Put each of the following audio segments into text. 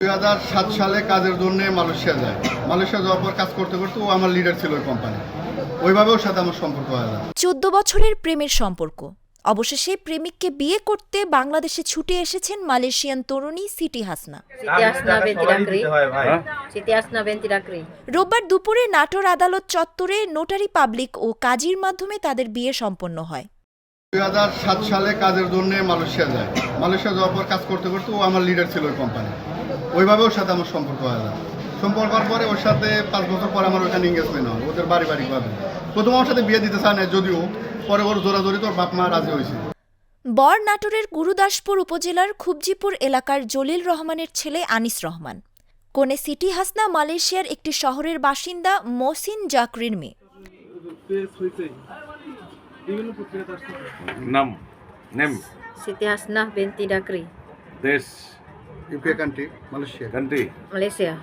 2007 সালে কাজের জন্য মালয়েশিয়া যায়। মালয়েশিয়া যাওয়ার পর কাজ করতে করতে ও আমার লিডার ছিল ওই কোম্পানি। ওইভাবে ওর সাথে আমার সম্পর্ক হয়ে যায়। 14 বছরের প্রেমের সম্পর্ক। অবশেষে প্রেমিককে বিয়ে করতে বাংলাদেশে ছুটে এসেছেন মালয়েশিয়ান তরুণী সিটি হাসনা। রোববার দুপুরে নাটোর আদালত চত্বরে নোটারি পাবলিক ও কাজীর মাধ্যমে তাদের বিয়ে সম্পন্ন হয়। 2007 সালে কাজের জন্য মালয়েশিয়া যায়। মালয়েশিয়া যাওয়ার পর কাজ করতে করতে ও আমার লিডার ছিল ওই কোম্পানি। ওইভাবে ওর সাথে আমার সম্পর্ক হয়ে যায়। সম্পর্ক হওয়ার পরে ওর সাথে 5 বছর পর আমার ওখানে এঙ্গেজমেন্ট হয় ওদের পারিবারিকভাবে। প্রথম আমার সাথে বিয়ে দিতে চায় না, যদিও পরে ওর জোরাজোরি তোর বাপ মা রাজি হয়েছে। বর নাটোরের গুরুদাসপুর উপজেলার খুবজিপুর এলাকার জলিল রহমানের ছেলে আনিস রহমান। কনে সিটি হাসনা মালয়েশিয়ার একটি শহরের বাসিন্দা মহসিন জাকরির মেয়ে। নাম name Siti Hasnah binti Dakri, দেশ UK country, Malaysia. Country Malaysia.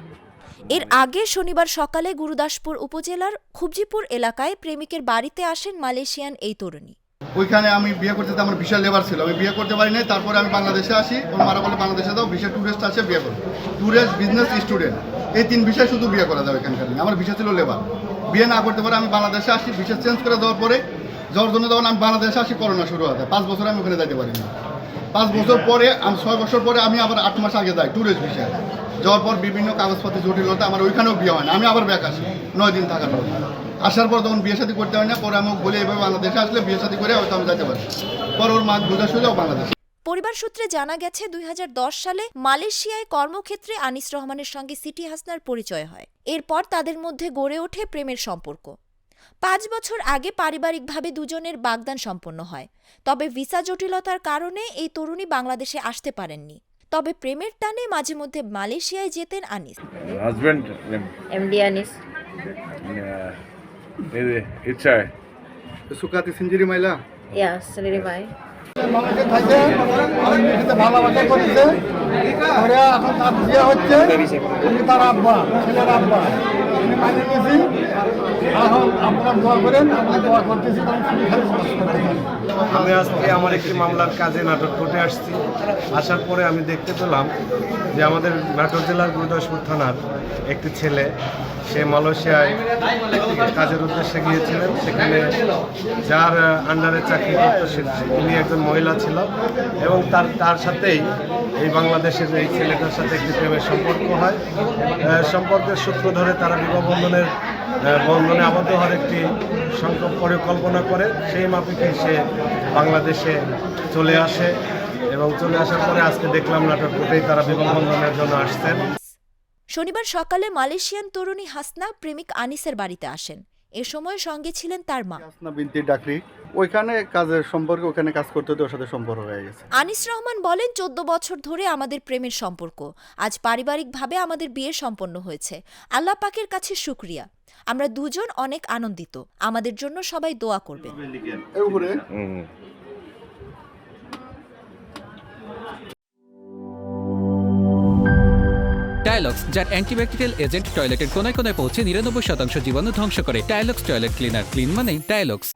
এর আগে শনিবার সকালে গুরুদাসপুর উপজেলার খুবজিপুর এলাকায় প্রেমিকের বাড়িতে আসেন মালয়েশিয়ান এই তরুণী। ওইখানে আমি বিয়ে করতে আমার বিশাল লেবার ছিল, আমি বিয়ে করতে পারি নাই। তারপরে আমি বাংলাদেশে আসি, ওর মারা বলে বাংলাদেশে দাও, ভিসা ট্যুরিস্ট আছে বিয়ে করো। ট্যুরিস্ট, বিজনেস, স্টুডেন্ট, এই 3 বিষয় শুধু বিয়ে করা যাবে এখানকার। আমার ভিসা ছিল লেবার, বিয়ে না করতে পারে আমি বাংলাদেশে আসি। ভিসা চেঞ্জ করে দেওয়ার পরে যাওয়ার জন্য তখন আমি বাংলাদেশে আসি, করোনা শুরু হয়। 5 বছর আমি ওখানে যাইতে পারি না। 5 বছর পরে আমি 6 বছর পরে আমি আবার 8 মাস আগে যাই ট্যুরিস্ট ভিসা। যাওয়ার পর বিভিন্ন কাগজপত্র জটিলতা, আমার ওইখানেও বিয়ে হয় না। আমি আবার ব্যাক আসি 9 দিন থাকার পর। আসার পর তখন বিয়ে শাদী করতে হয় না। পরে আমি বলি এইভাবে বাংলাদেশে আসলে বিয়ে শাদী করে হয়তো আমি যেতে পারি। পর ওর মা বুঝা সুযোগ বাংলাদেশ। পরিবার সূত্রে জানা গেছে 2010 সালে মালয়েশিয়ায় কর্মক্ষেত্রে আনিস রহমানের সঙ্গে সিটি হাসনার পরিচয় হয়। এরপর তাদের মধ্যে গড়ে ওঠে প্রেমের সম্পর্ক। 5 বছর আগে পারিবারিকভাবে দুজনের বাগদান সম্পন্ন হয়। তবে ভিসা জটিলতার কারণে এই তরুণী বাংলাদেশে আসতে পারেননি। তবে প্রেমের টানে মাঝে মধ্যে মালয়েশিয়ায় যেতেন Anis. Husband name MD Anis. ইচ্ছা সুকাতি সিঞ্জিরি মাইলা Ya, sendiri Mai. মানুষের থাকে আমি নিজেতে ভালোবাসা করেছে। পরে এখন তার বিয়ে হচ্ছে, আমি তার আব্বা, ছেলের আব্বা, আমি মানে নিয়েছি। এখন আপনারা দোয়া করেন, আমরা দোয়া করতেছি। আমি আজকে আমার একটি মামলার কাজে নাটোর কোর্টে আসছি। আসার পরে আমি দেখতে পেলাম যে আমাদের নাটোর জেলার গুরুদাসপুর থানার একটি ছেলে, সে মালয়েশিয়ায় কাজের উদ্দেশ্যে গিয়েছিলেন। সেখানে যার আন্ডারে চাকরি করত তিনি একজন মহিলা ছিল এবং তার সাথেই এই বাংলাদেশের এই ছেলেটার সাথে একটি প্রেমের সম্পর্ক হয়। সম্পর্কের সূত্র ধরে তারা বিবাহ বন্ধনে আবদ্ধ হওয়ার একটি পরিকল্পনা করে। সেই মাফিকে সে বাংলাদেশে চলে আসে এবং চলে আসার পরে আজকে দেখলাম নাটোর কোর্টেই তারা বিবাহ বন্ধনের জন্য আসছেন। শনিবার সকালে মালয়েশিয়ান তরুণী হাসনা প্রেমিক আনিসের বাড়িতে আসেন। এ সময় সঙ্গে ছিলেন তার মা। হাসনা বিনতি ডাকরি। ওইখানে কাজের সম্পর্কে, ওখানে কাজ করতে ওর সাথে সম্পর্ক হয়ে গেছে। আনিস রহমান বলেন, 14 বছর ধরে আমাদের প্রেমের সম্পর্ক। আজ পারিবারিকভাবে আমাদের বিয়ে সম্পন্ন হয়েছে। আল্লাহ পাকের কাছে শুকরিয়া। আমরা দুজন অনেক আনন্দিত। আমাদের জন্য সবাই দোয়া করবেন। এর উপরে টাইলক্স, যার অ্যান্টিব্যাকটেরিয়াল এজেন্ট টয়লেটের কোনায় কোনায় পৌঁছে 99% জীবাণু ধ্বংস করে। টাইলক্স টয়লেট ক্লিনার, ক্লিন মানে টাইলক্স।